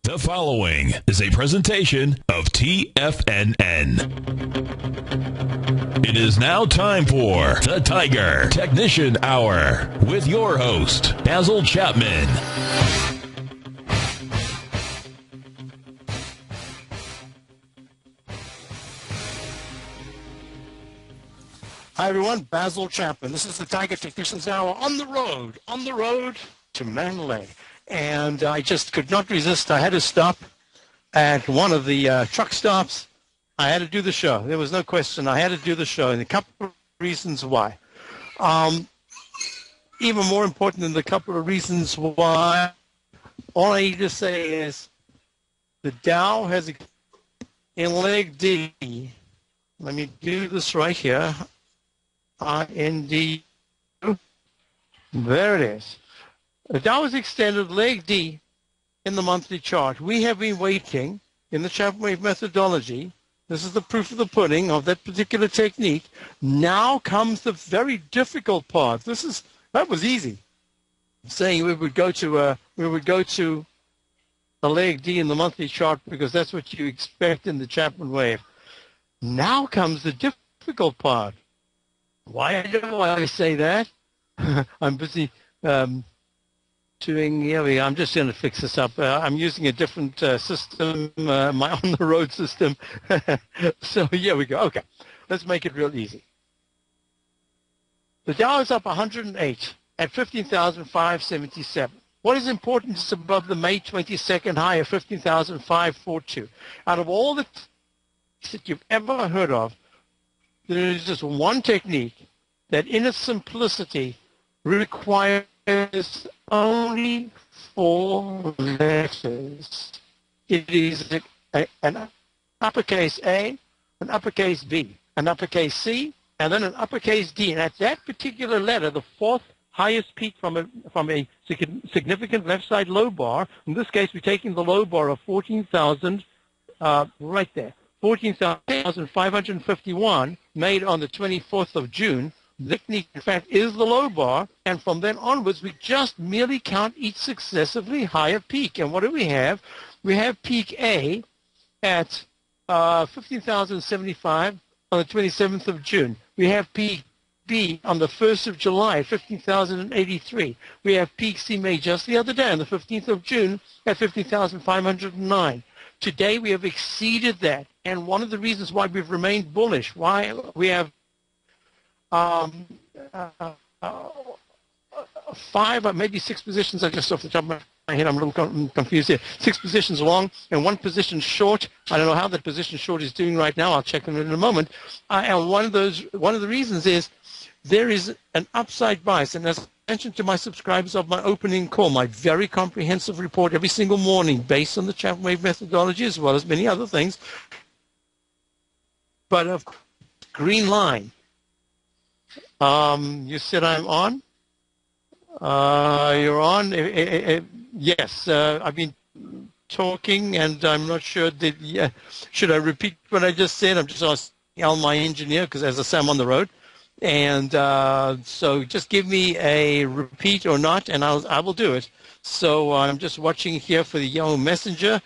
The following is a presentation of TFNN. It is now time for the Tiger Technician Hour with your host, Basil Chapman. Hi everyone, Basil Chapman. This is the Tiger Technician's Hour on the road to Manly. And I just could not resist. I had to stop at one of the truck stops. I had to do the show. There was no question. I had to do the show, and a couple of reasons why. Even more important than the couple of reasons why, all I need to say is the Dow has in leg D. Let me do this right here. IND. There it is. The Dow is extended leg D in the monthly chart. We have been waiting in the Chapman wave methodology. This is the proof of the pudding of that particular technique. Now comes the very difficult part. That was easy. Saying we would go to a leg D in the monthly chart because that's what you expect in the Chapman wave. Now comes the difficult part. Why do I say that? I'm busy I'm just going to fix this up. I'm using a different system, my on-the-road system. So here we go. Okay, let's make it real easy. The Dow is up 108 at 15,577. What is important is above the May 22nd high of 15,542. Out of all the that you've ever heard of, there is just one technique that in its simplicity requires only 4 letters. It is an uppercase A, an uppercase B, an uppercase C, and then an uppercase D. And at that particular letter, the fourth highest peak from a significant left side low bar, in this case we're taking the low bar of 14,000 right there. 14,551 made on the 24th of June. The technique, in fact, is the low bar, and from then onwards, we just merely count each successively higher peak. And what do we have? We have peak A at 15,075 on the 27th of June. We have peak B on the 1st of July at 15,083. We have peak C made just the other day on the 15th of June at 15,509. Today, we have exceeded that. And one of the reasons why we've remained bullish, why we have 5 or maybe 6 positions, I just off the top of my head, I'm a little confused here. 6 positions long and 1 position short. I don't know how that position short is doing right now. I'll check on it in a moment. And one of the reasons is there is an upside bias. And as I mentioned to my subscribers of my opening call, my very comprehensive report every single morning based on the Chapman wave methodology as well as many other things. But of green line. You said I'm on? You're on? Yes. I've been talking, and I'm not sure that. Should I repeat what I just said? I'm just asking Al, my engineer, because as I say, I'm on the road. And so just give me a repeat or not, and I will do it. So I'm just watching here for the Yahoo Messenger.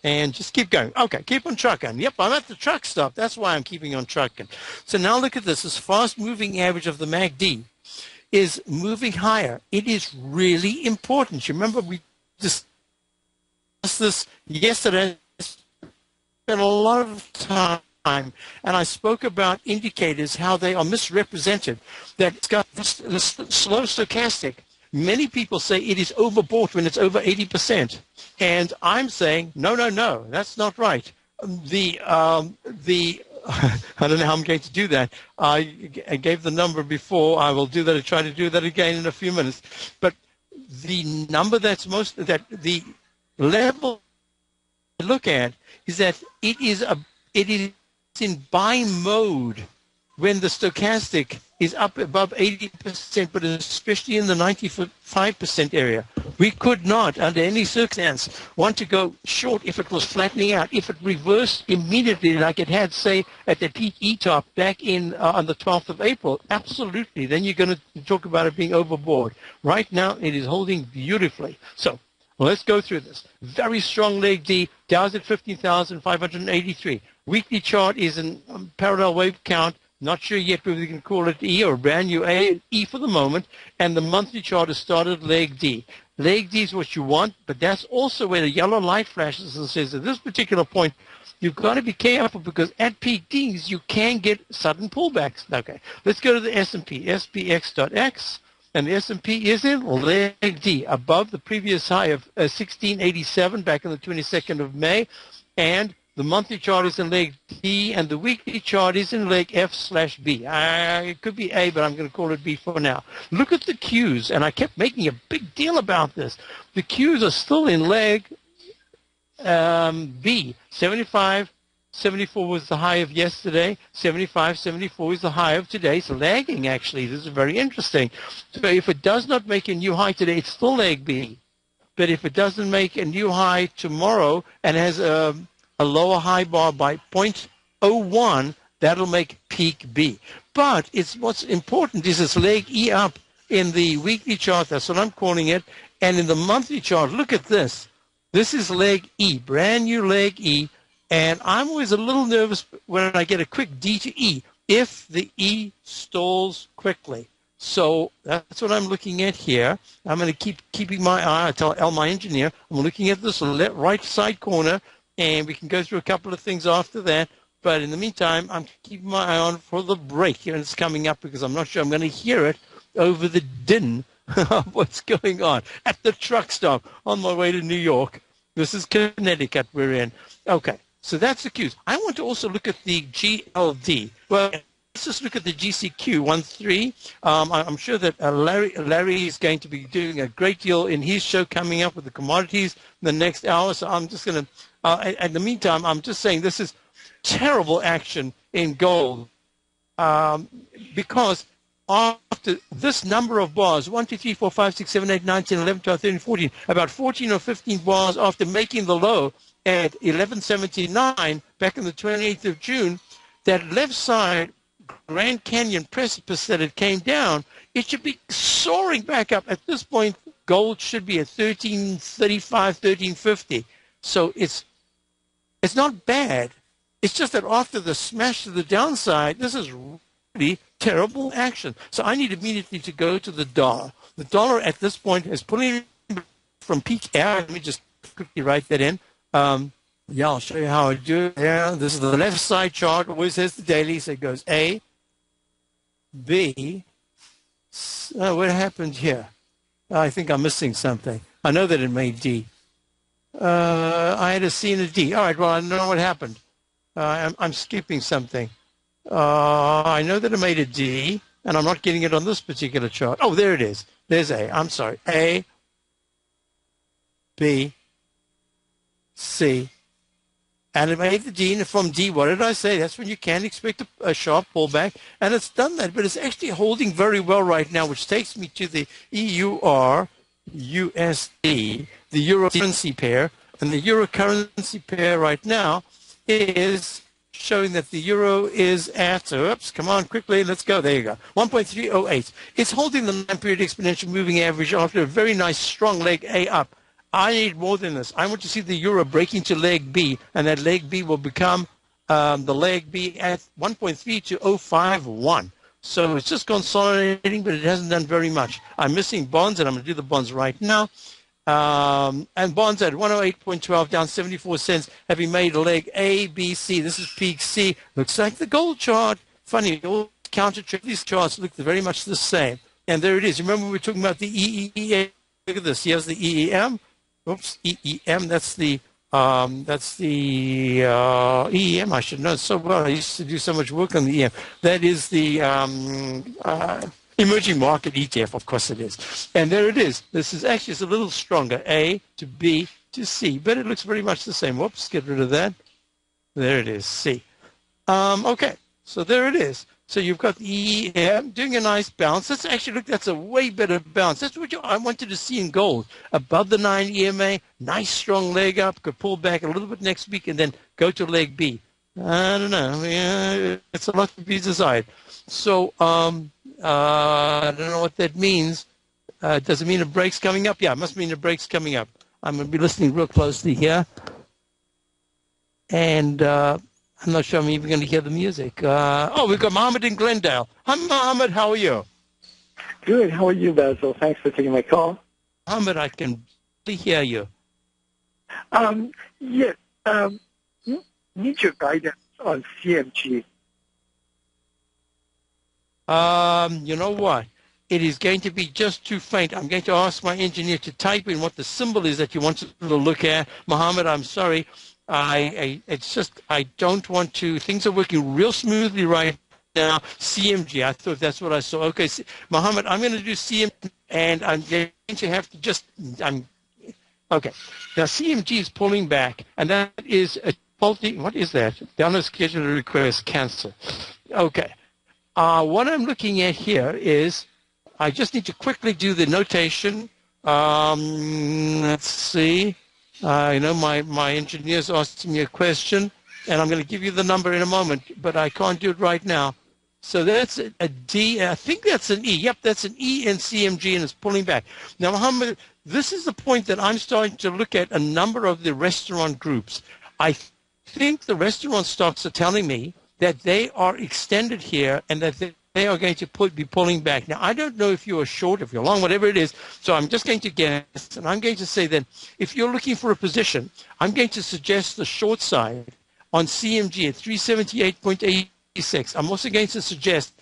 And just keep going. Okay, keep on trucking. Yep, I'm at the truck stop. That's why I'm keeping on trucking. So now look at this. This fast-moving average of the MACD is moving higher. It is really important. You remember we discussed this yesterday. I spent a lot of time, and I spoke about indicators, how they are misrepresented, that it's got this slow stochastic. Many people say it is overbought when it's over 80%. And I'm saying, no, that's not right. I don't know how I'm going to do that. I gave the number before. I will do that. I'll try to do that again in a few minutes. But the number the level to look at is that it is in buying mode when the stochastic is up above 80%, but especially in the 95% area. We could not, under any circumstance, want to go short if it was flattening out. If it reversed immediately, like it had, say, at the peak E-top back in on the 12th of April, absolutely. Then you're going to talk about it being overbought. Right now, it is holding beautifully. So Well, let's go through this. Very strong leg D. Dow's at 15,583. Weekly chart is in parallel wave count. Not sure yet whether we can call it E or a brand new A. E for the moment. And the monthly chart has started leg D. Leg D is what you want, but that's also where the yellow light flashes and says at this particular point, you've got to be careful because at peak Ds, you can get sudden pullbacks. Okay, let's go to the S&P, SPX.X. And the S&P is in leg D, above the previous high of 1687 back on the 22nd of May. And the monthly chart is in leg D, and the weekly chart is in leg F/B. It could be A, but I'm going to call it B for now. Look at the Qs, and I kept making a big deal about this. The Qs are still in leg B. 75.74 was the high of yesterday. 75.74 is the high of today. It's lagging, actually. This is very interesting. So if it does not make a new high today, it's still leg B. But if it doesn't make a new high tomorrow and has a lower high bar by 0.01, that'll make peak B. But what's important is it's leg E up in the weekly chart. That's what I'm calling it. And in the monthly chart, look at this. This is leg E, brand new leg E. And I'm always a little nervous when I get a quick D to E if the E stalls quickly. So that's what I'm looking at here. I'm going to keep keeping my eye. I tell Al, my engineer, I'm looking at this right side corner, and we can go through a couple of things after that. But in the meantime, I'm keeping my eye on for the break. And it's coming up because I'm not sure I'm going to hear it over the din of what's going on at the truck stop on my way to New York. This is Connecticut we're in. Okay. So that's the Qs. I want to also look at the GLD. Well, let's just look at the GCQ 13. I'm sure that Larry is going to be doing a great deal in his show coming up with the commodities in the next hour. So I'm just going to, in the meantime, I'm just saying this is terrible action in gold because after this number of bars, 1, 2, 3, 4, 5, 6, 7, 8, 9, 10, 11, 12, 13, 14, about 14 or 15 bars after making the low at 1179 back on the 28th of June, that left side Grand Canyon precipice that it came down, it should be soaring back up. At this point, gold should be at 1335, 1350. So it's not bad. It's just that after the smash to the downside, this is really terrible action. So I need immediately to go to the dollar. The dollar at this point is pulling from peak hour. Let me just quickly write that in. Yeah, I'll show you how I do it. Yeah, this is the left side chart. Always has the daily. So it goes A, B. What happened here? I think I'm missing something. I know that it made D. I had a C and a D. All right, well, I don't know what happened. I'm skipping something. I know that it made a D, and I'm not getting it on this particular chart. Oh, there it is. There's A. I'm sorry. A, B, C, and it made the D, and from D, what did I say? That's when you can expect a sharp pullback, and it's done that, but it's actually holding very well right now, which takes me to the EUR USD, the euro currency pair, and the euro currency pair right now is showing that the euro is at, oops, come on, quickly, let's go, there you go, 1.308. It's holding the 9-period exponential moving average after a very nice strong leg A up. I need more than this. I want to see the euro breaking to leg B, and that leg B will become the leg B at 1.3251. So it's just consolidating, but it hasn't done very much. I'm missing bonds, and I'm going to do the bonds right now. And bonds at 108.12, down 74 cents, having made a leg A, B, C. This is peak C. Looks like the gold chart. Funny, all counter trade. These charts look very much the same. And there it is. Remember we were talking about the EEM? Look at this. Here's the EEM. Oops, EEM. That's the EEM. I should know it so well. I used to do so much work on the EM. That is the emerging market ETF. Of course it is. And there it is. This is actually it's a little stronger. A to B to C, but it looks very much the same. Whoops, get rid of that. There it is. C. Okay, so there it is. So you've got the EM doing a nice bounce. Let's actually look, that's a way better bounce. That's what I wanted to see in gold. Above the 9 EMA, nice strong leg up, could pull back a little bit next week and then go to leg B. I don't know. Yeah, it's a lot to be desired. So I don't know what that means. Does it mean a break's coming up? Yeah, it must mean a break's coming up. I'm going to be listening real closely here. And I'm not sure I'm even going to hear the music. We've got Mohammed in Glendale. Hi, Mohammed. How are you? Good. How are you, Basil? Thanks for taking my call. Mohammed, I can barely hear you. Yes. Need your guidance on CMG. You know what? It is going to be just too faint. I'm going to ask my engineer to type in what the symbol is that you want to look at. Mohammed, I'm sorry. I don't want to. Things are working real smoothly right now. CMG, I thought that's what I saw. Okay, Mohammed, I'm going to do CMG, and I'm going to have to okay. Now, CMG is pulling back, and that is a faulty. What is that? Down a schedule request cancel. Okay. What I'm looking at here is, I just need to quickly do the notation. Let's see. My engineer's asking me a question, and I'm going to give you the number in a moment, but I can't do it right now. So that's a D. I think that's an E. Yep, that's an E in CMG, and it's pulling back. Now, Mohammed, this is the point that I'm starting to look at a number of the restaurant groups. I think the restaurant stocks are telling me that they are extended here and that they are going to be pulling back. Now, I don't know if you're short, if you're long, whatever it is, so I'm just going to guess, and I'm going to say that if you're looking for a position, I'm going to suggest the short side on CMG at 378.86. I'm also going to suggest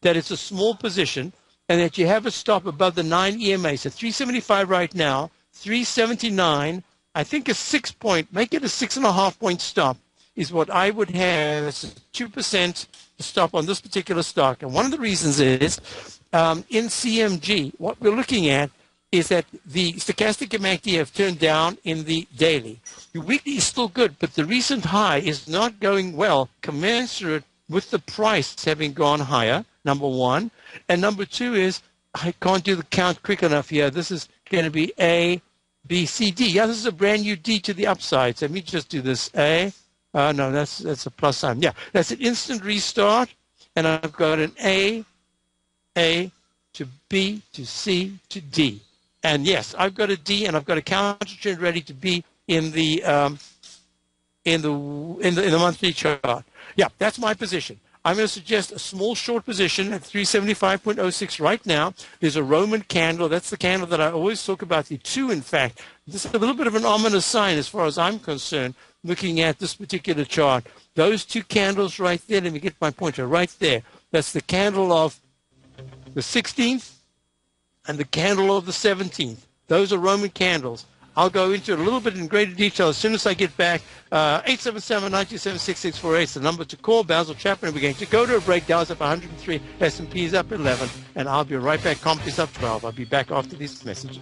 that it's a small position and that you have a stop above the 9 EMA. So 375 right now, 379, I think make it a 6.5 point stop is what I would have as a 2% stop on this particular stock. And one of the reasons is in CMG, what we're looking at is that the stochastic and MACD have turned down in the daily. The weekly is still good, but the recent high is not going well, commensurate with the price having gone higher, number one. And number two is, I can't do the count quick enough here. This is going to be A, B, C, D. Yeah, this is a brand new D to the upside. So let me just do this. A. No, that's a plus sign. Yeah, that's an instant restart. And I've got an A to B to C to D. And yes, I've got a D, and I've got a counter trend ready to be in the monthly chart. Yeah, that's my position. I'm going to suggest a small short position at 375.06 right now. There's a Roman candle. That's the candle that I always talk about, the 2, in fact. This is a little bit of an ominous sign as far as I'm concerned, looking at this particular chart. Those 2 candles right there, let me get my pointer right there. That's the candle of the 16th and the candle of the 17th. Those are Roman candles. I'll go into it a little bit in greater detail as soon as I get back. 877-927-6648 is the number to call. Basil Chapman. We're going to go to a break. Dow's up 103. S&P is up 11. And I'll be right back. Comp is up 12. I'll be back after these messages.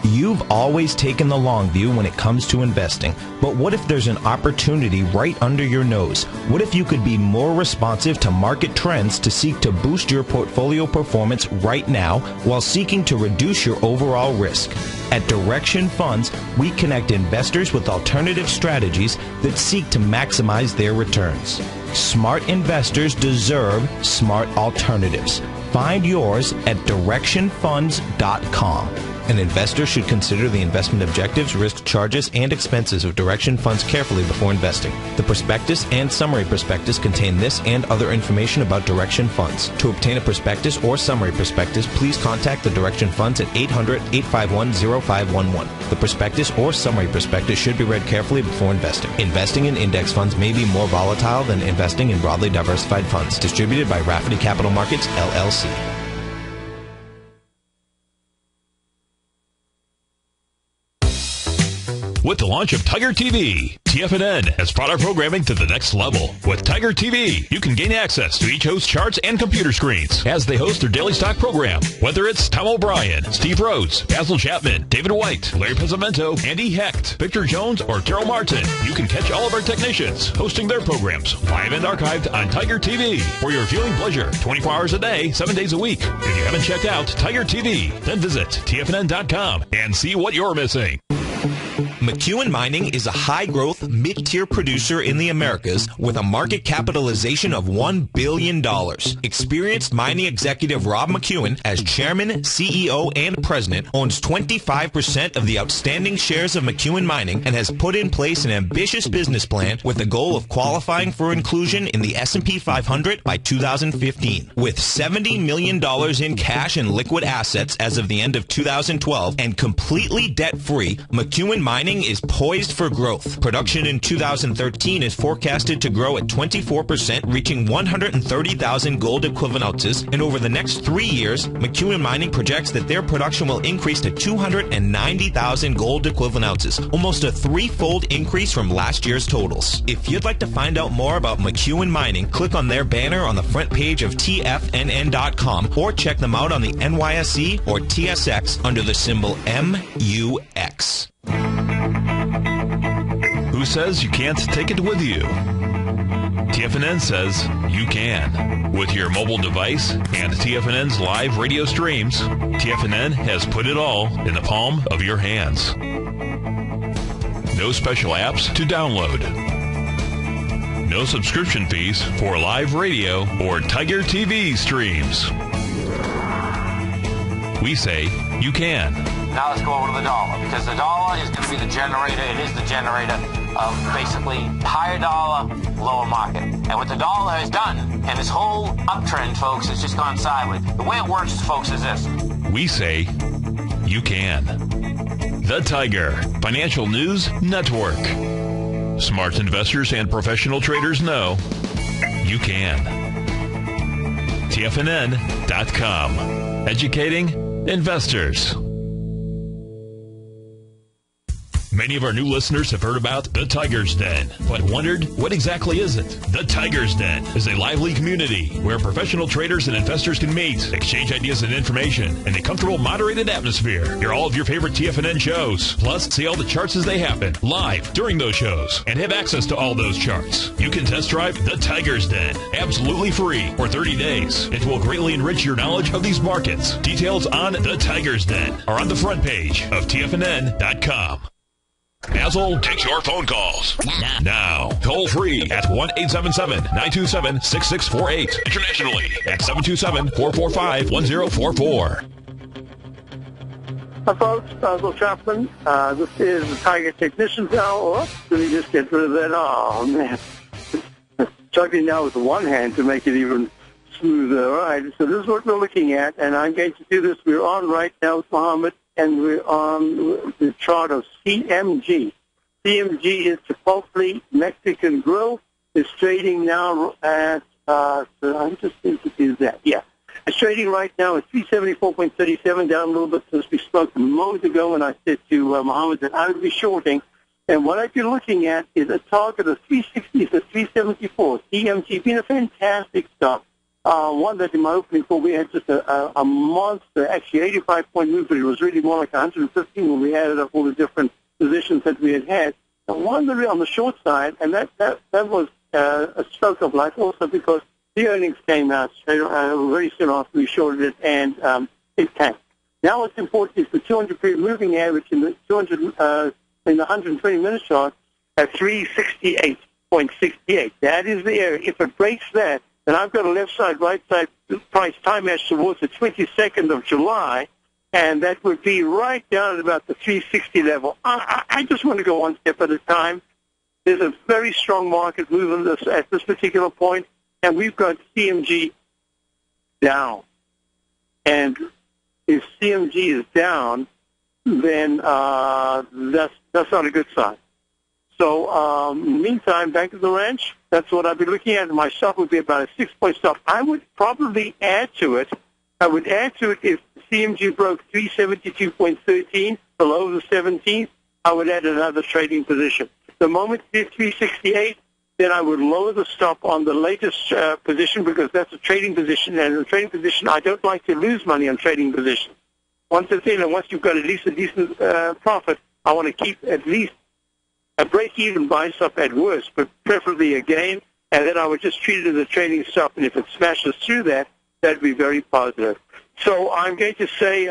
You've always taken the long view when it comes to investing, but what if there's an opportunity right under your nose? What if you could be more responsive to market trends to seek to boost your portfolio performance right now while seeking to reduce your overall risk? At Direction Funds, we connect investors with alternative strategies that seek to maximize their returns. Smart investors deserve smart alternatives. Find yours at directionfunds.com. An investor should consider the investment objectives, risk charges, and expenses of Direction Funds carefully before investing. The prospectus and summary prospectus contain this and other information about Direction Funds. To obtain a prospectus or summary prospectus, please contact the Direction Funds at 800-851-0511. The prospectus or summary prospectus should be read carefully before investing. Investing in index funds may be more volatile than investing in broadly diversified funds. Distributed by Rafferty Capital Markets, LLC. With the launch of Tiger TV, TFNN has brought our programming to the next level. With Tiger TV, you can gain access to each host's charts and computer screens as they host their daily stock program. Whether it's Tom O'Brien, Steve Rhodes, Basil Chapman, David White, Larry Pezzamento, Andy Hecht, Victor Jones, or Terrell Martin, you can catch all of our technicians hosting their programs live and archived on Tiger TV for your viewing pleasure 24 hours a day, 7 days a week. If you haven't checked out Tiger TV, then visit TFNN.com and see what you're missing. McEwen Mining is a high-growth, mid-tier producer in the Americas with a market capitalization of $1 billion. Experienced mining executive Rob McEwen, as chairman, CEO, and president, owns 25% of the outstanding shares of McEwen Mining and has put in place an ambitious business plan with the goal of qualifying for inclusion in the S&P 500 by 2015. With $70 million in cash and liquid assets as of the end of 2012 and completely debt-free, McEwen Mining is poised for growth. Production in 2013 is forecasted to grow at 24%, reaching 130,000 gold equivalent ounces, and over the next 3 years, McEwen Mining projects that their production will increase to 290,000 gold equivalent ounces, almost a threefold increase from last year's totals. If you'd like to find out more about McEwen Mining, click on their banner on the front page of TFNN.com or check them out on the NYSE or TSX under the symbol MUX. Who says you can't take it with you? TFNN says you can. With your mobile device and TFNN's live radio streams, TFNN has put it all in the palm of your hands. No special apps to download. No subscription fees for live radio or Tiger TV streams. We say you can. Now let's go over to the dollar, because the dollar is going to be the generator. It is the generator of basically higher dollar, lower market. And what the dollar has done, and this whole uptrend, folks, has just gone sideways. The way it works, folks, is this. We say you can. The Tiger Financial News Network. Smart investors and professional traders know you can. TFNN.com. Educating investors. Many of our new listeners have heard about the Tiger's Den, but wondered, what exactly is it? The Tiger's Den is a lively community where professional traders and investors can meet, exchange ideas and information in a comfortable, moderated atmosphere. Hear all of your favorite TFNN shows, plus see all the charts as they happen, live during those shows, and have access to all those charts. You can test drive the Tiger's Den, absolutely free, for 30 days. It will greatly enrich your knowledge of these markets. Details on the Tiger's Den are on the front page of TFNN.com. Basil takes your phone calls now. Toll free at 1-877-927-6648. Internationally at 727-445-1044. Hi folks, Basil Chapman. This is the Tiger Technicians Hour. Let me just get rid of that. Oh man, juggling now with one hand to make it even smoother. All right, so this is what we're looking at, and I'm going to do this. We're on right now with Mohammed, and we're on the chart of CMG. CMG is Chipotle Mexican Grill. It's trading now at, so I'm just going to do that. Yeah. It's trading right now at 374.37, down a little bit since we spoke a moment ago when I said to Mohammed that I would be shorting. And what I've been looking at is a target of 360 to 374. CMG been a fantastic stock. One that in my opening call we had just a monster, actually 85-point move, but it was really more like 115 when we added up all the different positions that we had. And one that on the short side, and that was a stroke of life also because the earnings came out very soon after we shorted it, and it tanked. Now what's important is the 200-period moving average in the 120-minute chart at 368.68. That is the area. If it breaks that, then I've got a left side, right side price time match towards the 22nd of July, and that would be right down at about the 360 level. I just want to go one step at a time. There's a very strong market movement at this particular point, and we've got CMG down. And if CMG is down, then that's not a good sign. So, meantime, Bank of the Ranch, that's what I'd be looking at. My stop would be about a 6-point stop. I would probably add to it. I would add to it if CMG broke 372.13 below the 17th. I would add another trading position. The moment it did 368, then I would lower the stop on the latest position because that's a trading position. And in a trading position, I don't like to lose money on trading positions. Once it's in and once you've got at least a decent profit, I want to keep at least a break-even buy stop at worst, but preferably a gain, and then I would just treat it as a trading stop, and if it smashes through that, that'd be very positive. So I'm going to say,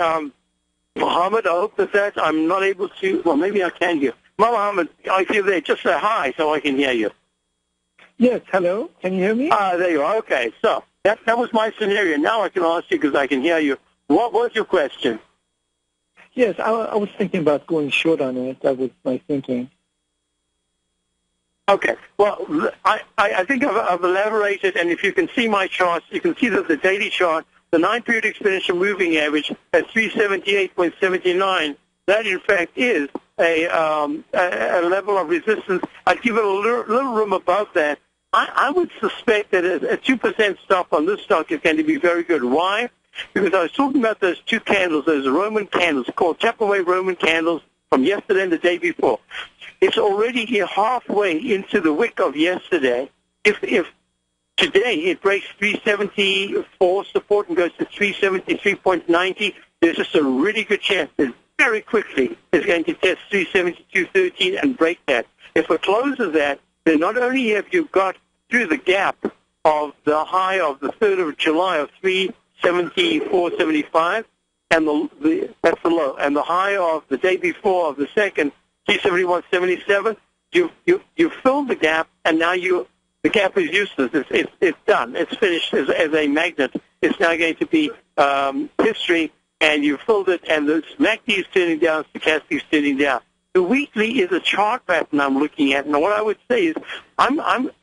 Mohammed, I hope that I'm not able to, well, maybe I can here. Mohammed, if you're there, just say hi so I can hear you. Yes, hello. Can you hear me? There you are. Okay, so that was my scenario. Now I can ask you because I can hear you. What was your question? Yes, I was thinking about going short on it. That was my thinking. Okay. Well, I think I've elaborated, and if you can see my charts, you can see that the daily chart, the 9-period exponential moving average at 378.79, that in fact is a level of resistance. I'd give it a little room above that. I would suspect that a 2% stop on this stock is going to be very good. Why? Because I was talking about those two candles, those Roman candles, called Chapman Wave Roman candles from yesterday and the day before. It's already here halfway into the wick of yesterday. If today it breaks 374 support and goes to 373.90, there's just a really good chance that very quickly it's going to test 372.13 and break that. If it closes that, then not only have you got through the gap of the high of the 3rd of July of 374.75, and that's the low, and the high of the day before of the 2nd, 371.77, you filled the gap, and now the gap is useless. It's done. It's finished as a magnet. It's now going to be history, and you filled it, and the MACD is turning down, stochastic is turning down. The weekly is a chart pattern I'm looking at, and what I would say is I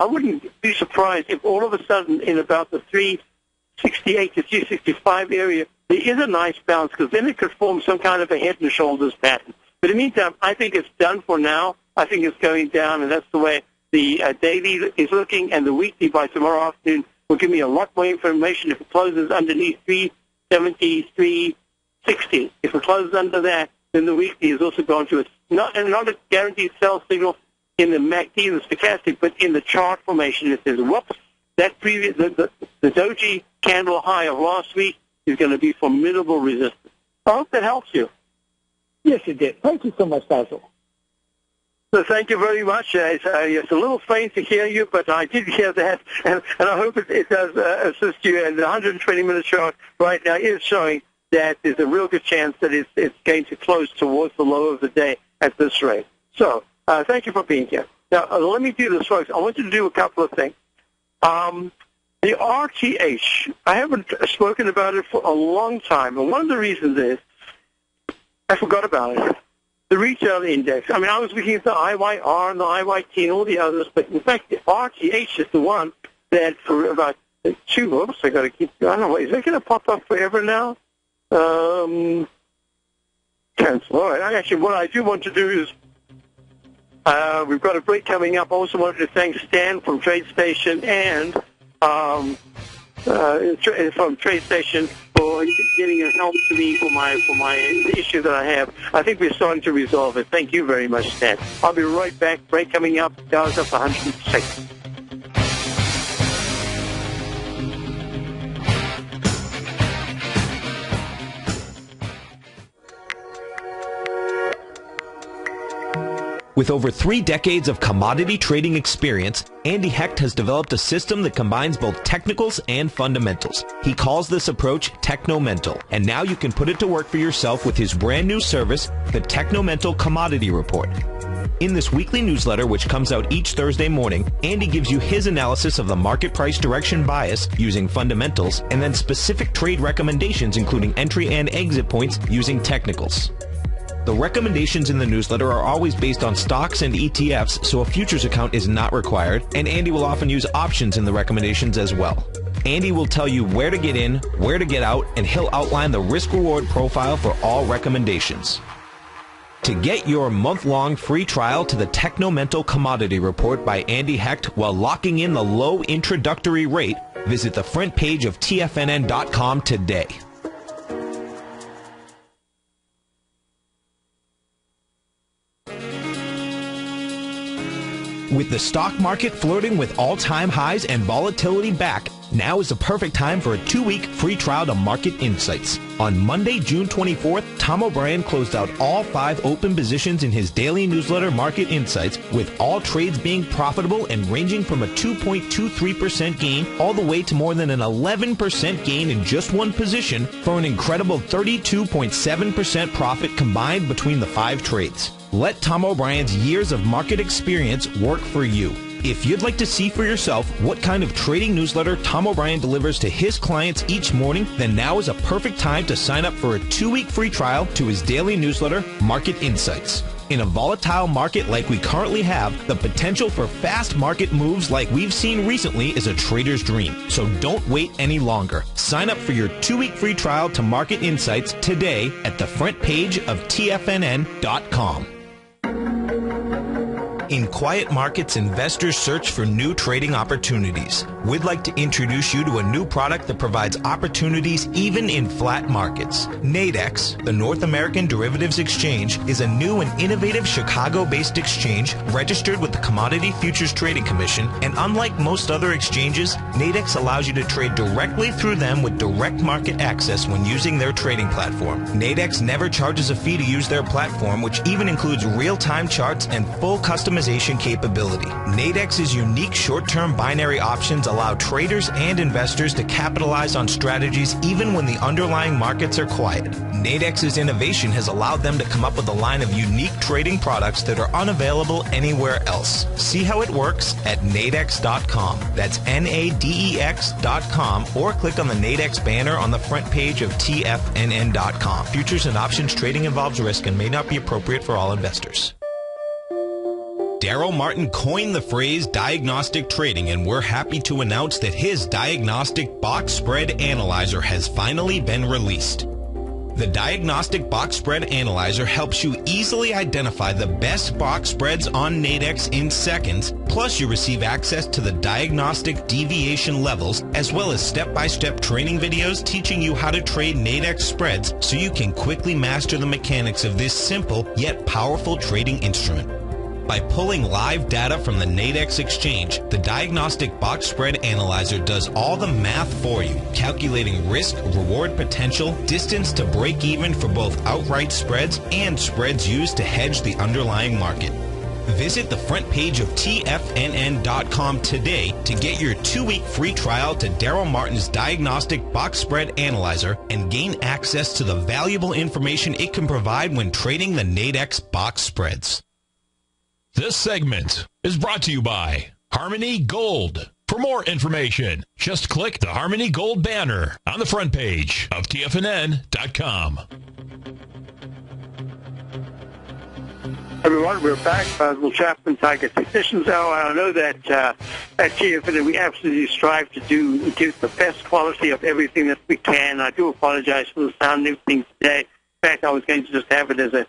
wouldn't be surprised if all of a sudden in about the 368 to 365 area there is a nice bounce, because then it could form some kind of a head and shoulders pattern. But in the meantime, I think it's done for now. I think it's going down, and that's the way the daily is looking, and the weekly by tomorrow afternoon will give me a lot more information if it closes underneath 370, 360. If it closes under that, then the weekly is also going to not a guaranteed sell signal in the MACD and the stochastic, but in the chart formation. It says, whoops, that previous the doji candle high of last week is going to be formidable resistance. I hope that helps you. Yes, it did. Thank you so much, Basil. So thank you very much. It's a little faint to hear you, but I did hear that, and I hope it does assist you. And the 120-minute chart right now is showing that there's a real good chance that it's going to close towards the low of the day at this rate. So thank you for being here. Now, let me do this, folks. I want you to do a couple of things. The RTH, I haven't spoken about it for a long time, and one of the reasons is I forgot about it. The retail index. I mean, I was looking at the IYR and the IYT and all the others, but in fact, the RTH is the one that for about 2 oops, I got to keep, I don't know, is that going to pop up forever now? Cancel. All right. Actually, what I do want to do is, we've got a break coming up. I also wanted to thank Stan from TradeStation and from TradeStation for getting help to me for my issue that I have. I think we're starting to resolve it. Thank you very much, Stan. I'll be right back. Break coming up. Dow's up 106. With over 3 decades of commodity trading experience, Andy Hecht has developed a system that combines both technicals and fundamentals. He calls this approach Technomental, and now you can put it to work for yourself with his brand new service, the Technomental Commodity Report. In this weekly newsletter, which comes out each Thursday morning, Andy gives you his analysis of the market price direction bias using fundamentals, and then specific trade recommendations including entry and exit points using technicals. The recommendations in the newsletter are always based on stocks and ETFs, so a futures account is not required, and Andy will often use options in the recommendations as well. Andy will tell you where to get in, where to get out, and he'll outline the risk-reward profile for all recommendations. To get your month-long free trial to the Technomental Commodity Report by Andy Hecht while locking in the low introductory rate, visit the front page of TFNN.com today. With the stock market flirting with all-time highs and volatility back, Now is the perfect time for a 2-week free trial to Market Insights. On Monday, June 24th, Tom O'Brien closed out all 5 open positions in his daily newsletter Market Insights, with all trades being profitable and ranging from a 2.23% gain all the way to more than an 11% gain in just one position, for an incredible 32.7% profit combined between the 5 trades. Let Tom O'Brien's years of market experience work for you. If you'd like to see for yourself what kind of trading newsletter Tom O'Brien delivers to his clients each morning, then now is a perfect time to sign up for a 2-week free trial to his daily newsletter, Market Insights. In a volatile market like we currently have, the potential for fast market moves like we've seen recently is a trader's dream. So don't wait any longer. Sign up for your 2-week free trial to Market Insights today at the front page of TFNN.com. In quiet markets, investors search for new trading opportunities. We'd like to introduce you to a new product that provides opportunities even in flat markets. Nadex, the North American Derivatives Exchange, is a new and innovative Chicago-based exchange registered with the Commodity Futures Trading Commission, and unlike most other exchanges, Nadex allows you to trade directly through them with direct market access when using their trading platform. Nadex never charges a fee to use their platform, which even includes real-time charts and full customization capability. Nadex's unique short-term binary options allow traders and investors to capitalize on strategies even when the underlying markets are quiet. Nadex's innovation has allowed them to come up with a line of unique trading products that are unavailable anywhere else. See how it works at nadex.com. That's NADEX.com, or click on the Nadex banner on the front page of TFNN.com. Futures and options trading involves risk and may not be appropriate for all investors. Daryl Martin coined the phrase diagnostic trading, and we're happy to announce that his diagnostic box spread analyzer has finally been released. The Diagnostic Box Spread Analyzer helps you easily identify the best box spreads on Nadex in seconds, plus you receive access to the diagnostic deviation levels, as well as step-by-step training videos teaching you how to trade Nadex spreads so you can quickly master the mechanics of this simple yet powerful trading instrument. By pulling live data from the Nadex exchange, the Diagnostic Box Spread Analyzer does all the math for you, calculating risk, reward potential, distance to break even for both outright spreads and spreads used to hedge the underlying market. Visit the front page of TFNN.com today to get your 2-week free trial to Daryl Martin's Diagnostic Box Spread Analyzer and gain access to the valuable information it can provide when trading the Nadex box spreads. This segment is brought to you by Harmony Gold. For more information, just click the Harmony Gold banner on the front page of TFNN.com. Everyone, we're back. Basil Chapman, Tiger Technicians Hour. I know that at TFNN we absolutely strive to give the best quality of everything that we can. I do apologize for the sound and everything today. In fact, I was going to just have it as a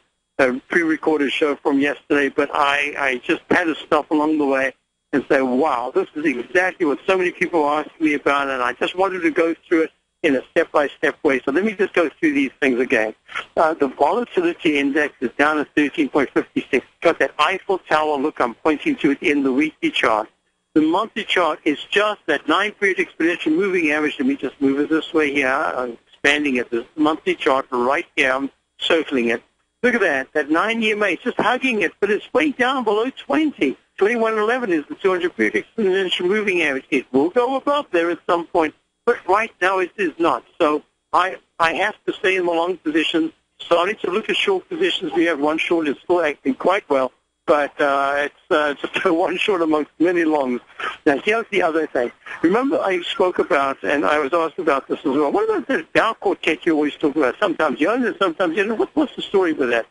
pre-recorded show from yesterday, but I just had to stop along the way and say, wow, this is exactly what so many people are asking me about, and I just wanted to go through it in a step-by-step way. So let me just go through these things again. The volatility index is down at 13.56. Got that Eiffel Tower look I'm pointing to it in the weekly chart. The monthly chart is just that 9-period exponential moving average. Let me just move it this way here. I'm expanding it. This monthly chart right here. I'm circling it. Look at that. That 9 EMA is just hugging it, but it's way down below 20. 21.11 is the 200-period exponential moving average. It will go above there at some point, but right now it is not. So I have to stay in the long position. Starting to look at short positions. We have one short is still acting quite well, but it's just one short amongst many longs. Now, here's the other thing. Remember I spoke about, and I was asked about this as well, what about the Dow Quartet you always talk about? Sometimes you own it, sometimes you don't. What's the story with that?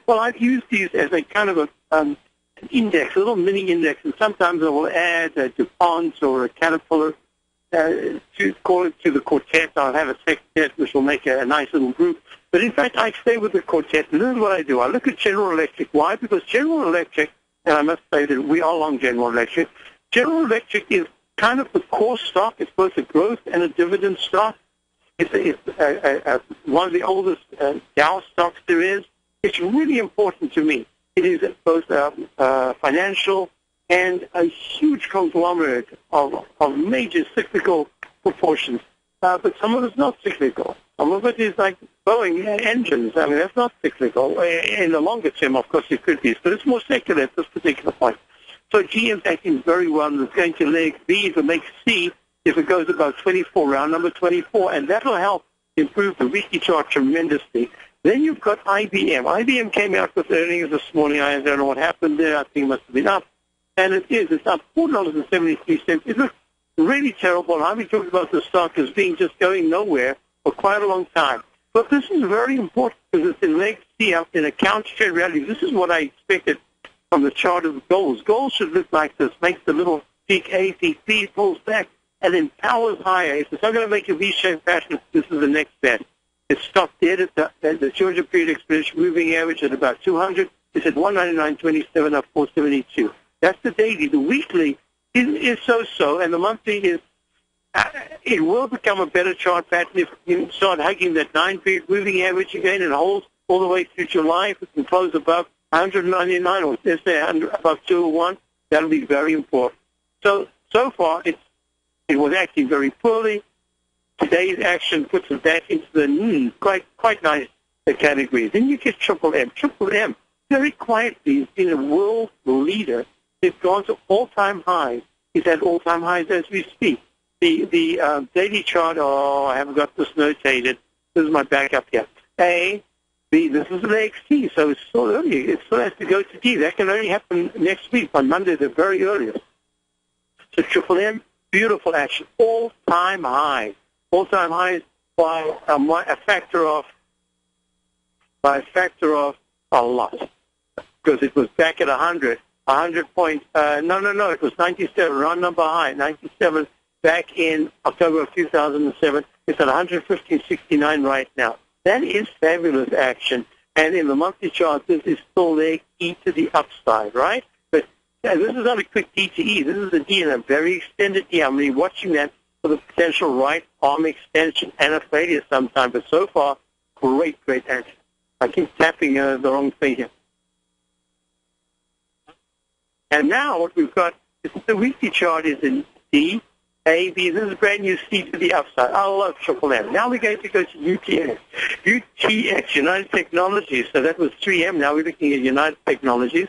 Well, I've used these as a kind of an index, a little mini index, and sometimes I will add a DuPont or a Caterpillar to call it to the quartet. I'll have a sextet, which will make a nice little group. But in fact, I stay with the quartet, and this is what I do. I look at General Electric. Why? Because General Electric, and I must say that we are long General Electric, General Electric is kind of the core stock. It's both a growth and a dividend stock. It's one of the oldest Dow stocks there is. It's really important to me. It is both financial and a huge conglomerate of major cyclical proportions. But some of it's not cyclical. Some of it is like Boeing engines. I mean, that's not cyclical. In the longer term, of course, it could be. But it's more secular at this particular point. So GM's acting very well, and it's going to leg B to leg C if it goes about 24, round number 24, and that will help improve the weekly chart tremendously. Then you've got IBM. IBM came out with earnings this morning. I don't know what happened there. I think it must have been up. And it is. It's up $4.73. It looks really terrible. And I've been talking about the stock as being just going nowhere for quite a long time. But this is very important because it's in leg C up in a counter-trend rally. This is what I expected from the chart of gold. Gold should look like this. Makes the little peak A, peak B, pulls back, and then powers higher. If it's not going to make a V-shaped pattern, this is the next bet. It stopped dead at the 200 period exponential moving average at about 200. It's at 199.27 up 472. That's the daily. The weekly is so-so, and the monthly is, it will become a better chart pattern if you start hugging that 9-period moving average again and holds all the way through July. If it can close above 199 or let's say above 201, that'll be very important. So far, it was acting very poorly. Today's action puts it back into the quite nice category. Then you get Triple M. Triple M, very quietly, has been a world leader. It's gone to all-time highs. It's at all-time highs as we speak. The daily chart, I haven't got this notated. This is my backup here. A, B, this is leg C, so it's still early. It still has to go to D. That can only happen next week, on Monday, the very earliest. So Triple M, beautiful action. All-time highs. All-time highs by a factor of a lot, because it was back at 100. 100 points. No. It was 97. Round number high. 97 back in October of 2007. It's at 115.69 right now. That is fabulous action. And in the monthly chart, this is still leg E to the upside, right? But this is not a quick D to E. This is a D in a very extended D. I'm really watching that for the potential right arm extension and a failure sometime. But so far, great action. I keep tapping the wrong thing here. And now what we've got is the weekly chart is in D, A, B. This is brand new C to the upside. I love Triple M. Now we're going to go to UTX. UTX, United Technologies. So that was 3M. Now we're looking at United Technologies.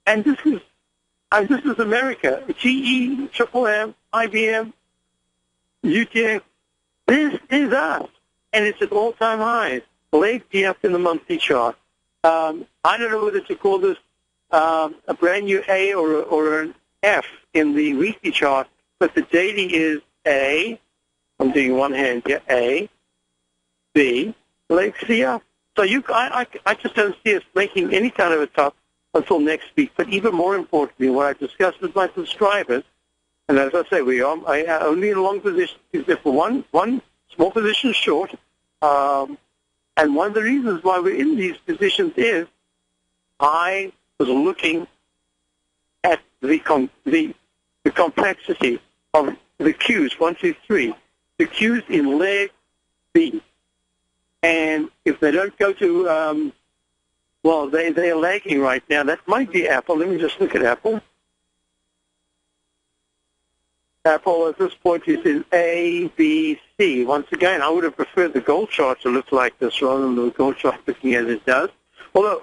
And this is America. GE, Triple M, IBM, UTX. This is us. And it's at all-time highs. Leg D up in the monthly chart. I don't know whether to call this a brand new A or an F in the weekly chart, but the daily is A. I'm doing one hand here. A, B, leg C up. So I just don't see us making any kind of a top until next week. But even more importantly, what I discussed with my subscribers, and as I say, we are only in a long position, except for one small position short. And one of the reasons why we're in these positions is I was looking at the complexity of the Qs, 1, 2, 3, the Qs in leg B. And if they don't go to, they're lagging right now. That might be Apple. Let me just look at Apple. Apple at this point is in A, B, C. Once again, I would have preferred the gold chart to look like this rather than the gold chart looking as it does. Although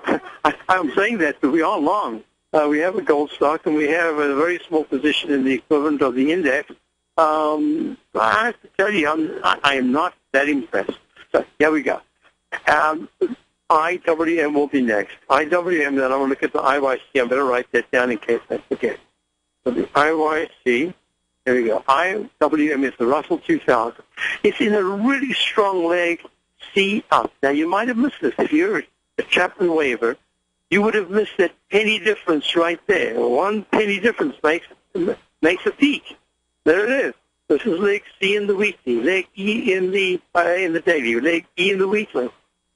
I'm saying that, but we are long. We have a gold stock, and we have a very small position in the equivalent of the index. I have to tell you, I am not that impressed. So here we go. IWM will be next. IWM, then I'm going to look at the IYC. I better write that down in case I forget. So the IYC. There we go. IWM is the Russell 2000. It's in a really strong leg C up. Now, you might have missed this. If you're a Chapman waiver, you would have missed that penny difference right there. 1 penny difference makes a peak. There it is. This is leg C in the weekly, leg E in the daily, leg E in the weekly.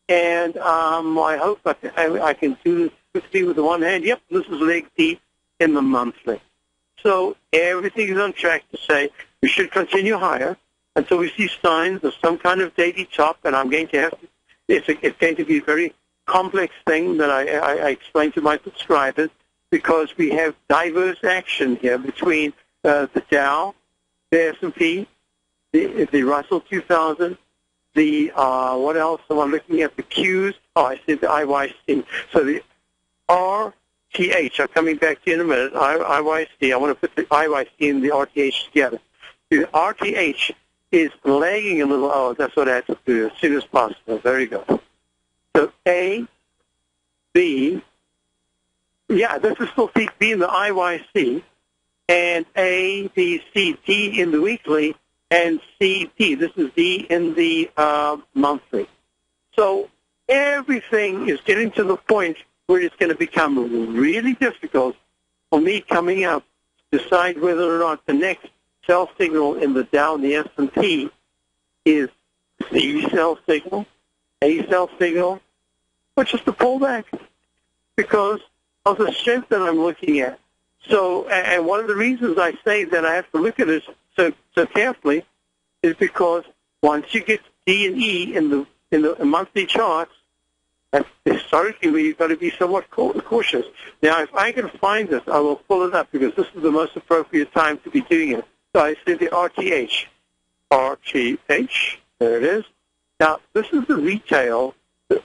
And I hope I can do this quickly with the one hand. Yep, this is leg D in the monthly. So everything is on track to say we should continue higher until we see signs of some kind of daily top, and I'm going to have to, it's going to be a very complex thing that I explain to my subscribers, because we have diverse action here between the Dow, the S&P, the Russell 2000, the, what else am I looking at? The Qs. Oh, I said the IYC. So the RTH, I'm coming back to you in a minute, IYC. I want to put the IYC and the RTH together. The RTH is lagging a little. Oh, that's what I have to do as soon as possible. Very good. So A, B, yeah, this is still B in the IYC, and A, B, C, D in the weekly, and C, D. This is D in the monthly. So everything is getting to the point where it's going to become really difficult for me coming up to decide whether or not the next sell signal in the Dow and the S&P is C sell signal, A sell signal, or just a pullback because of the strength that I'm looking at. So, and one of the reasons I say that I have to look at it so carefully is because once you get D and E in the monthly charts, that's historically where you've got to be somewhat cautious. Now, if I can find this, I will pull it up because this is the most appropriate time to be doing it. So I said the RTH. RTH, there it is. Now, this is the retail. I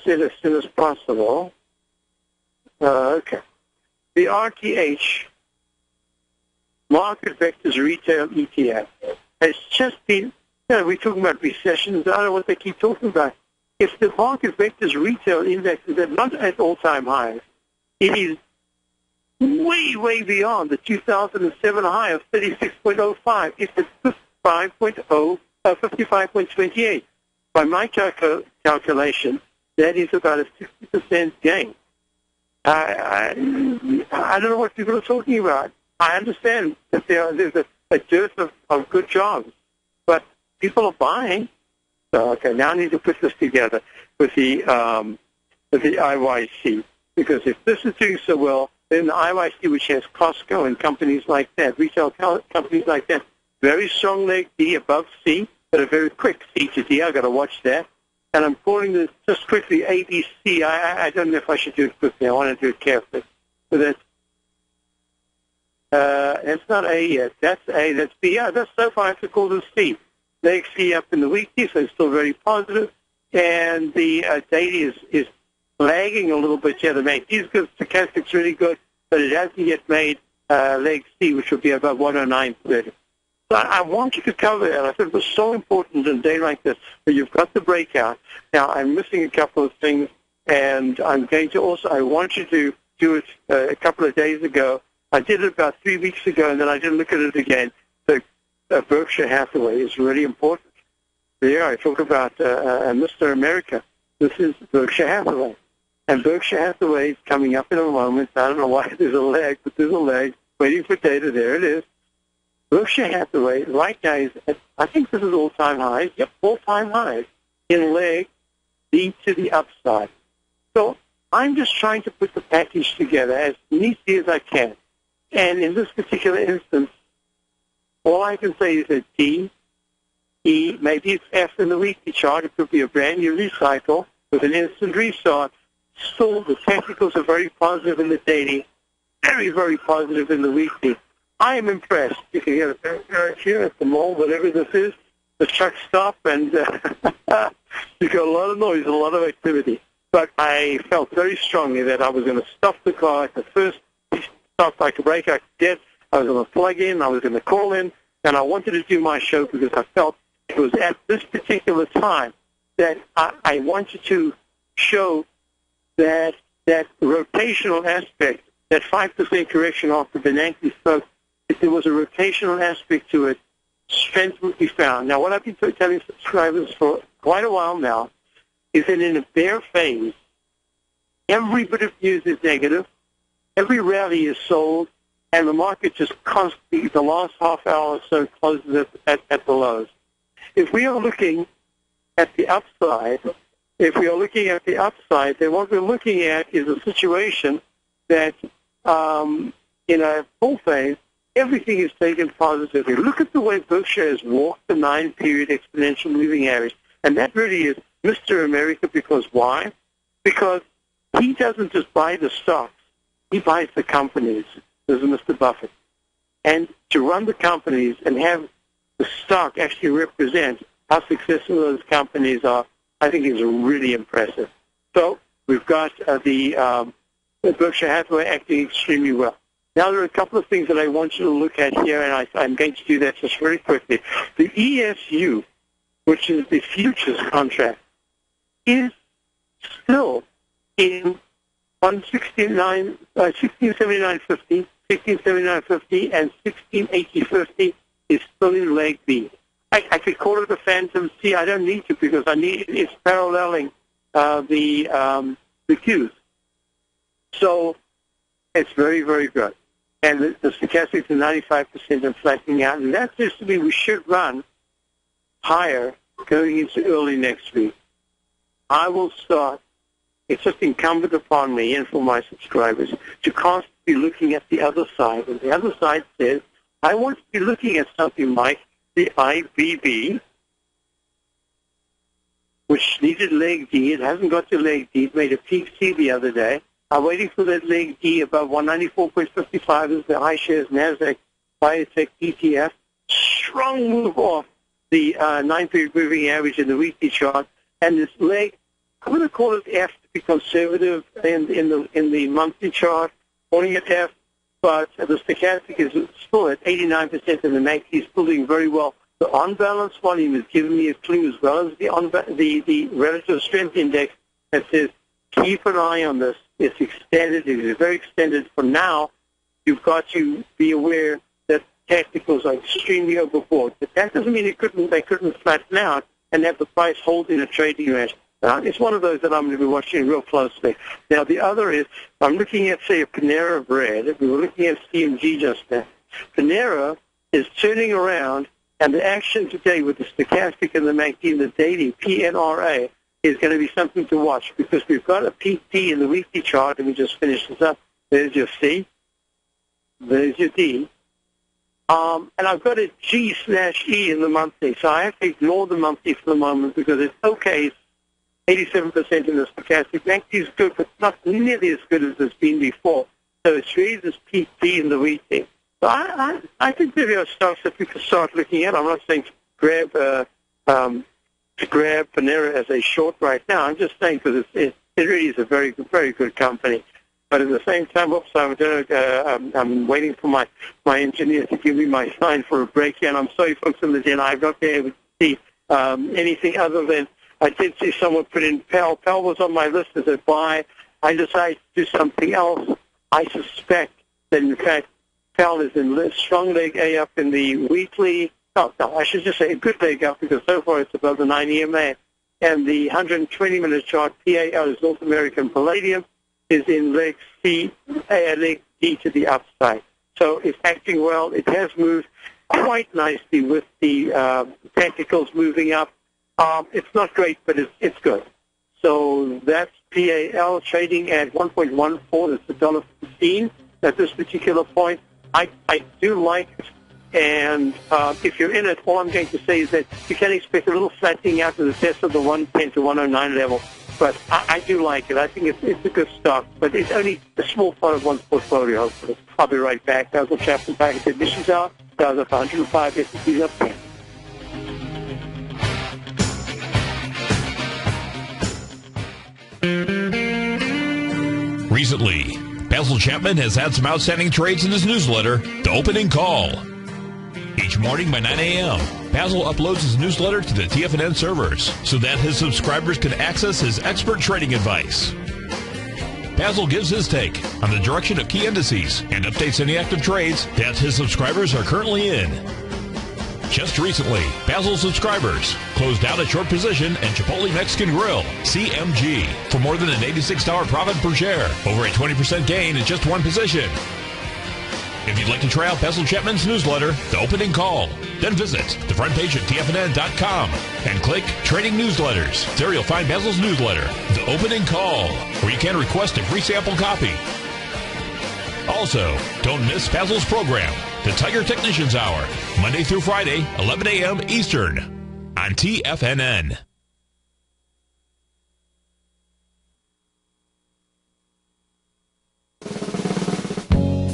said as soon as possible. Okay. The RTH, Market Vectors Retail ETF, has just been, we're talking about recessions. I don't know what they keep talking about. If the Market Vectors Retail Index is not at all-time highs, it is way, way beyond the 2007 high of 36.05. It's at 55.28. By my calculation, that is about a 60% gain. I don't know what people are talking about. I understand that there's a dearth of good jobs, but people are buying. So, okay, now I need to put this together with the IYC, because if this is doing so well, then the IYC, which has Costco and companies like that, retail companies like that, very strong leg D above C, but a very quick C to D. I've got to watch that. And I'm calling this just quickly ABC. I don't know if I should do it quickly. I want to do it carefully. So that's not A yet. That's A. That's B. Yeah, that's so far I have to call this C. Leg C up in the weekly, so it's still very positive. And the daily is lagging a little bit. Yeah, the MACD is good. Stochastic's really good, but it hasn't yet made leg C, which will be about 109.30. So I want you to cover that. I thought it was so important in a day like this where you've got the breakout. Now, I'm missing a couple of things, and I'm going to also, I want you to do it a couple of days ago. I did it about 3 weeks ago, and then I didn't look at it again. So Berkshire Hathaway is really important. There, I talk about Mr. America. This is Berkshire Hathaway. And Berkshire Hathaway is coming up in a moment. I don't know why there's a lag, but there's a lag. Waiting for data. There it is. Berkshire Hathaway right now is at, I think this is all-time highs. Yep, all-time highs in leg D to the upside. So I'm just trying to put the package together as neatly as I can. And in this particular instance, all I can say is that D, E, maybe it's F in the weekly chart. It could be a brand new recycle with an instant restart. Still, the technicals are very positive in the daily, very, very positive in the weekly. I am impressed. You can get a backyard here at the mall, whatever this is. The trucks stop, and you got a lot of noise, a lot of activity. But I felt very strongly that I was going to stop the car at the first stop I could break, I could get. I was going to plug in, I was going to call in, and I wanted to do my show because I felt it was at this particular time that I wanted to show that rotational aspect, that 5% correction after Bernanke spoke, if there was a rotational aspect to it, strength would be found. Now, what I've been telling subscribers for quite a while now is that in a bear phase, every bit of news is negative, every rally is sold, and the market just constantly, the last half hour or so, closes at the lows. If we are looking at the upside, then what we're looking at is a situation that in a bull phase, everything is taken positively. Look at the way Berkshire has walked the 9-period exponential moving average. And that really is Mr. America, because why? Because he doesn't just buy the stocks. He buys the companies. This is Mr. Buffett. And to run the companies and have the stock actually represents how successful those companies are, I think is really impressive. So we've got the Berkshire Hathaway acting extremely well. Now there are a couple of things that I want you to look at here, and I'm going to do that just very quickly. The ESU, which is the futures contract, is still in 1679.50, 1679.50, and 1680.50 is still in leg B. I could call it a phantom C. I don't need to because it's paralleling the Qs. So it's very, very good. And the stochastics are 95% and flattening out. And that says to me we should run higher going into early next week. I will start. It's just incumbent upon me and for my subscribers to constantly be looking at the other side. And the other side says, I want to be looking at something like the IBB, which needed leg D. It hasn't got to leg D. It made a peak C the other day. I'm waiting for that leg D above 194.55 as the iShares NASDAQ Biotech ETF. Strong move off the 9-period moving average in the weekly chart. And this leg, I'm going to call it F to be conservative in the monthly chart, calling it F, but the stochastic is still at 89% and the MACD is still doing very well. The on-balance volume is giving me a clue as well as the relative strength index that says keep an eye on this. It's extended. It is very extended. For now, you've got to be aware that technicals are extremely overbought. But that doesn't mean they couldn't flatten out and have the price hold in a trading range. It's one of those that I'm going to be watching real closely. Now, the other is, I'm looking at, say, a Panera Bread. We were looking at CMG just now. Panera is turning around, and the action today with the stochastic and the MACD and the daily PNRA is going to be something to watch because we've got a PT in the weekly chart, and we just finished this up. There's your C. There's your D. And I've got a G/E in the monthly, so I have to ignore the monthly for the moment because it's okay. It's 87% in the stochastic. MACD is good, but not nearly as good as it's been before. So it's really this PT in the weekly. So I think there are stocks that we could start looking at. I'm not saying to grab Panera as a short right now. I'm just saying because it really is a very good company. But at the same time, I'm waiting for my engineer to give me my sign for a break here. And I'm sorry, folks, in the den, I've not been able to see anything other than I did see someone put in Pell. Pell was on my list as a buy. I decided to do something else. I suspect that, in fact, Pell is in strong leg A up in the weekly. No, I should just say a good leg up because so far it's above the 9 EMA. And the 120-minute chart, PAL, is North American Palladium, is in leg C, leg D to the upside. So it's acting well. It has moved quite nicely with the technicals moving up. It's not great, but it's good. So that's PAL trading at 1.14. That's $1.15 at this particular point. I do like it. And if you're in it, all I'm going to say is that you can expect a little flattening out to the test of the 110 to 109 level. But I do like it. I think it's a good stock. But it's only a small part of one's portfolio, hopefully. I'll be right back. Basil Chapman back at the admissions hour. Dows up 105, S&P's up 10. Recently, Basil Chapman has had some outstanding trades in his newsletter, The Opening Call. Each morning by 9 a.m., Basil uploads his newsletter to the TFNN servers so that his subscribers can access his expert trading advice. Basil gives his take on the direction of key indices and updates any active trades that his subscribers are currently in. Just recently, Basil subscribers closed out a short position in Chipotle Mexican Grill, CMG, for more than an $86 profit per share, over a 20% gain in just one position. If you'd like to try out Basil Chapman's newsletter, The Opening Call, then visit the front page at TFNN.com and click Trading Newsletters. There you'll find Basil's newsletter, The Opening Call, where you can request a free sample copy. Also, don't miss Basil's program, The Tiger Technicians Hour, Monday through Friday, 11 a.m. Eastern, on TFNN.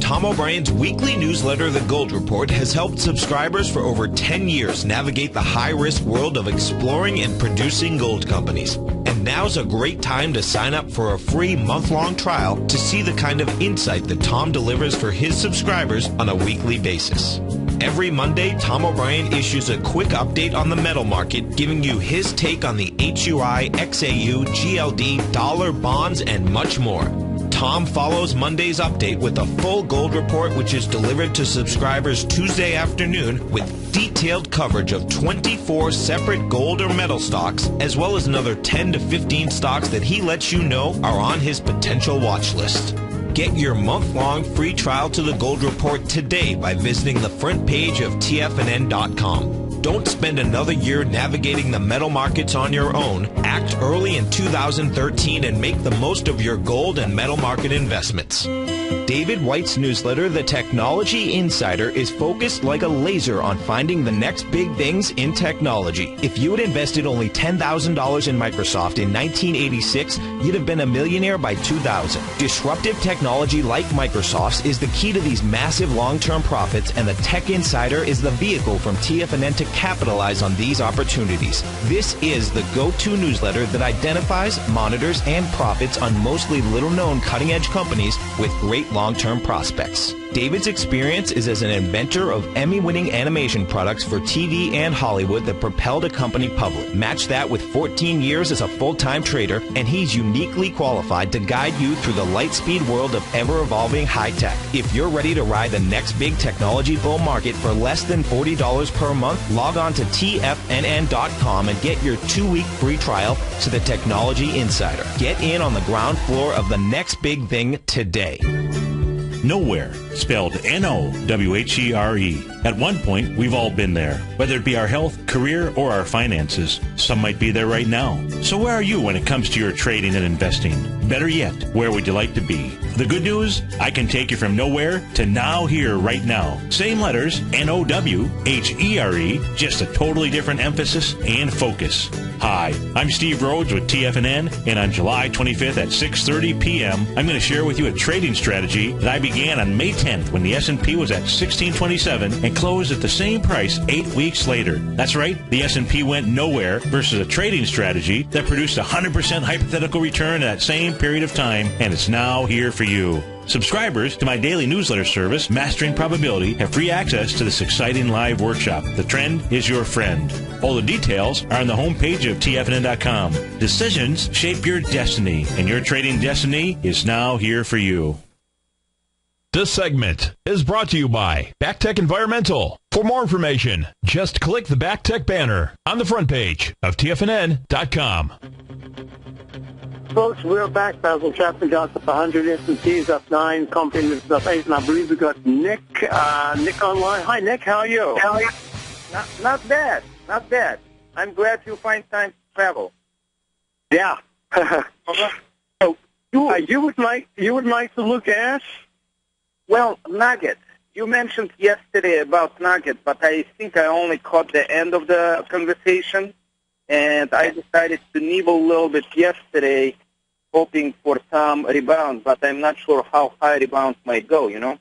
Tom O'Brien's weekly newsletter, The Gold Report, has helped subscribers for over 10 years navigate the high-risk world of exploring and producing gold companies. And now's a great time to sign up for a free month-long trial to see the kind of insight that Tom delivers for his subscribers on a weekly basis. Every Monday, Tom O'Brien issues a quick update on the metal market, giving you his take on the HUI, XAU, GLD, dollar, bonds, and much more. Tom follows Monday's update with a full gold report, which is delivered to subscribers Tuesday afternoon with detailed coverage of 24 separate gold or metal stocks, as well as another 10 to 15 stocks that he lets you know are on his potential watch list. Get your month-long free trial to the Gold Report today by visiting the front page of TFNN.com. Don't spend another year navigating the metal markets on your own. Act early in 2013 and make the most of your gold and metal market investments. David White's newsletter, The Technology Insider, is focused like a laser on finding the next big things in technology. If you had invested only $10,000 in Microsoft in 1986, you'd have been a millionaire by 2000. Disruptive technology like Microsoft's is the key to these massive long-term profits, and the Tech Insider is the vehicle from TFNN to capitalize on these opportunities. This is the go-to newsletter that identifies, monitors, and profits on mostly little-known cutting-edge companies with great long-term prospects. David's experience is as an inventor of Emmy-winning animation products for TV and Hollywood that propelled a company public. Match that with 14 years as a full-time trader, and he's uniquely qualified to guide you through the light-speed world of ever-evolving high-tech. If you're ready to ride the next big technology bull market for less than $40 per month, log on to TFNN.com and get your 2-week free trial to the Technology Insider. Get in on the ground floor of the next big thing today. Nowhere, spelled N-O-W-H-E-R-E. At one point, we've all been there. Whether it be our health, career, or our finances, some might be there right now. So where are you when it comes to your trading and investing? Better yet, where would you like to be? The good news, I can take you from nowhere to now here right now. Same letters, N-O-W-H-E-R-E, just a totally different emphasis and focus. Hi, I'm Steve Rhodes with TFNN, and on July 25th at 6:30 p.m., I'm going to share with you a trading strategy that I began on May 10th when the S&P was at 1627 and closed at the same price 8 weeks later. That's right, the S&P went nowhere versus a trading strategy that produced a 100% hypothetical return in that same period of time, and it's now here for you. Subscribers to my daily newsletter service, Mastering Probability, have free access to this exciting live workshop. The trend is your friend. All the details are on the homepage of TFNN.com. Decisions shape your destiny, and your trading destiny is now here for you. This segment is brought to you by BackTech Environmental. For more information, just click the BackTech banner on the front page of TFNN.com. Folks, we're back. Basil Chapman got up 100, S&P is up 9, Compound is up 8, and I believe we got Nick online. Hi, Nick. How are you? Not bad. Not bad. I'm glad you find time to travel. Yeah. So you would like to look at? Well, Nugget. You mentioned yesterday about Nugget, but I think I only caught the end of the conversation, and I decided to nibble a little bit yesterday, hoping for some rebound, but I'm not sure how high rebounds might go, you know?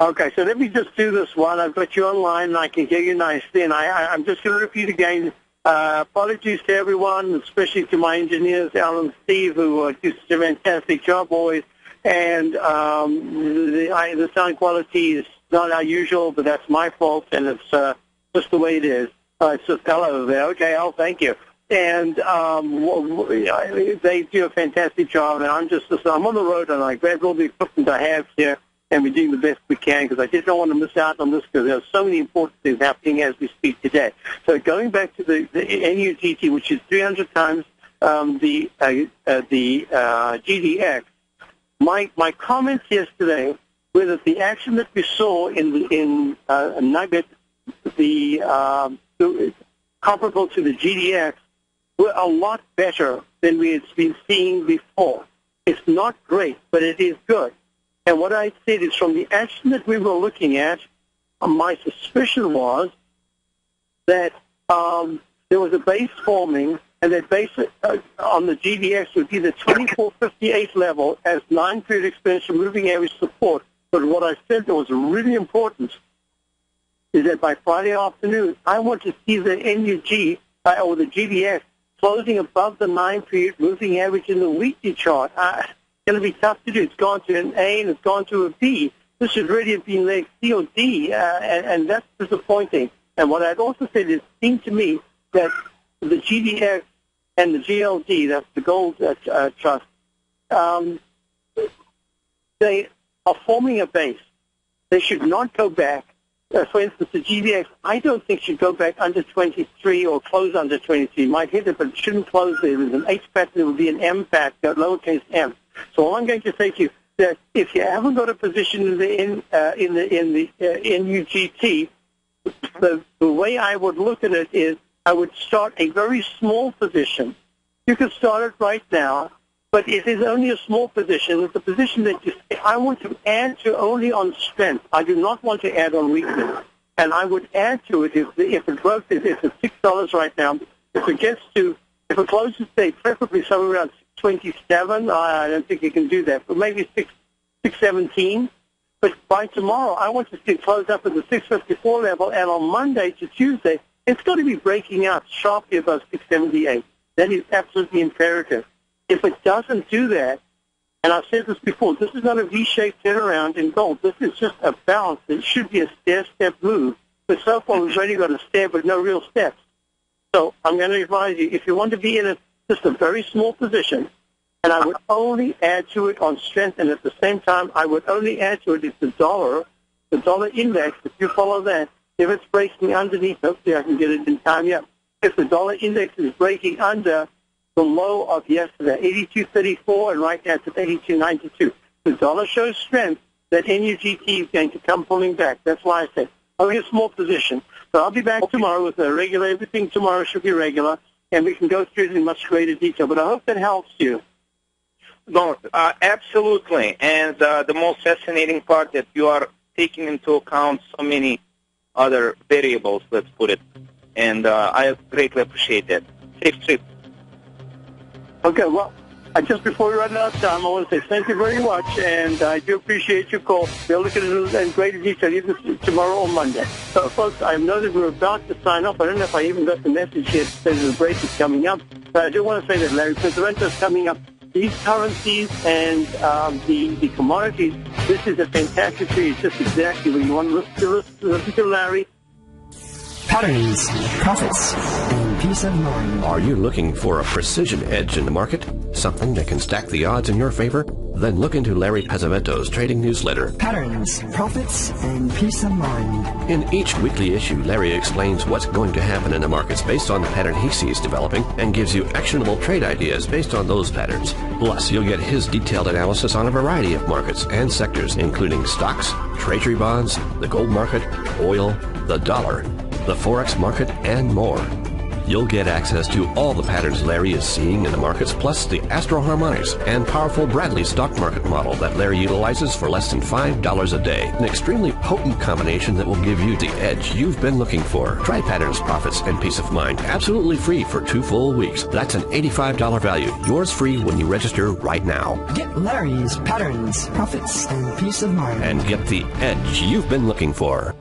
Okay, so let me just do this one. I've got you online, and I can hear you nicely, and I'm just going to repeat again. Apologies to everyone, especially to my engineers, Alan and Steve, who do such a fantastic job always. And the sound quality is not our usual, but that's my fault, and it's just the way it is. It's just hello there. Okay, Al, thank you. And they do a fantastic job, and I'm on the road, and I grabbed all the equipment I have here, and we're doing the best we can, because I just don't want to miss out on this, because there's so many important things happening as we speak today. So going back to the NUTT, which is 300 times the GDX, my comments yesterday were that the action that we saw in Nugget, the comparable to the GDX, were a lot better than we had been seeing before. It's not great, but it is good. And what I said is, from the action that we were looking at, my suspicion was that there was a base forming, and that base on the GDX would be the 2458 level as 9-period exponential moving average support But what I said that was really important is that by Friday afternoon, I want to see the NUG or the GDX closing above the 9-period moving average in the weekly chart. It's going to be tough to do. It's gone to an A and it's gone to a B. This should really have been like C or D, and that's disappointing. And what I'd also said is, it seemed to me that the GDX and the GLD, that's the gold trust, they are forming a base. They should not go back. For instance, the GDX, I don't think should go back under 23 or close under 23. It might hit it, but it shouldn't close there. There's an H pattern. It will be an M pattern, lowercase m. So all I'm going to say to you that if you haven't got a position in the NUGT, the way I would look at it is I would start a very small position. You can start it right now, but it is only a small position. It's a position that I want to add to only on strength. I do not want to add on weakness. And I would add to it if it broke, if it's $6 right now, if it closes, say, preferably somewhere around 627, I don't think you can do that, but maybe 617. But by tomorrow, I want to see it close up at the 654 level, and on Monday to Tuesday, it's got to be breaking out sharply above 678. That is absolutely imperative. If it doesn't do that, and I've said this before, this is not a V-shaped turnaround in gold. This is just a bounce. It should be a stair-step move. But so far, we've only got a stair, but no real steps. So I'm going to advise you, if you want to be in just a very small position, and I would only add to it on strength, and at the same time, I would only add to it if the dollar index, if you follow that, if it's breaking underneath, hopefully I can get it in time, yeah. If the dollar index is breaking under the low of yesterday, 82.34, and right now it's at 82.92. The dollar shows strength, that NUGT is going to come pulling back. That's why I said only a small position. So I'll be back tomorrow with a regular, everything tomorrow should be regular, and we can go through it in much greater detail. But I hope that helps you. No, absolutely. And the most fascinating part that you are taking into account so many other variables, let's put it. And I greatly appreciate that. Safe trip. Okay, well, just before we run out of time, I want to say thank you very much, and I do appreciate your call. We'll look at it in greater detail either tomorrow or Monday. So, folks, I know that we're about to sign off. I don't know if I even got the message yet that the break is coming up, but I do want to say that Larry Pinto is coming up. These currencies and the commodities, this is a fantastic period. It's just exactly what you want to listen to Larry. Patterns, profits, and peace of mind. Are you looking for a precision edge in the market? Something that can stack the odds in your favor? Then look into Larry Pazavento's trading newsletter. Patterns, profits, and peace of mind. In each weekly issue, Larry explains what's going to happen in the markets based on the pattern he sees developing and gives you actionable trade ideas based on those patterns. Plus, you'll get his detailed analysis on a variety of markets and sectors, including stocks, treasury bonds, the gold market, oil, the dollar, the Forex market, and more. You'll get access to all the patterns Larry is seeing in the markets, plus the Astro Harmonics and powerful Bradley stock market model that Larry utilizes for less than $5 a day. An extremely potent combination that will give you the edge you've been looking for. Try Patterns, Profits, and Peace of Mind absolutely free for 2 full weeks. That's an $85 value. Yours free when you register right now. Get Larry's Patterns, Profits, and Peace of Mind. And get the edge you've been looking for.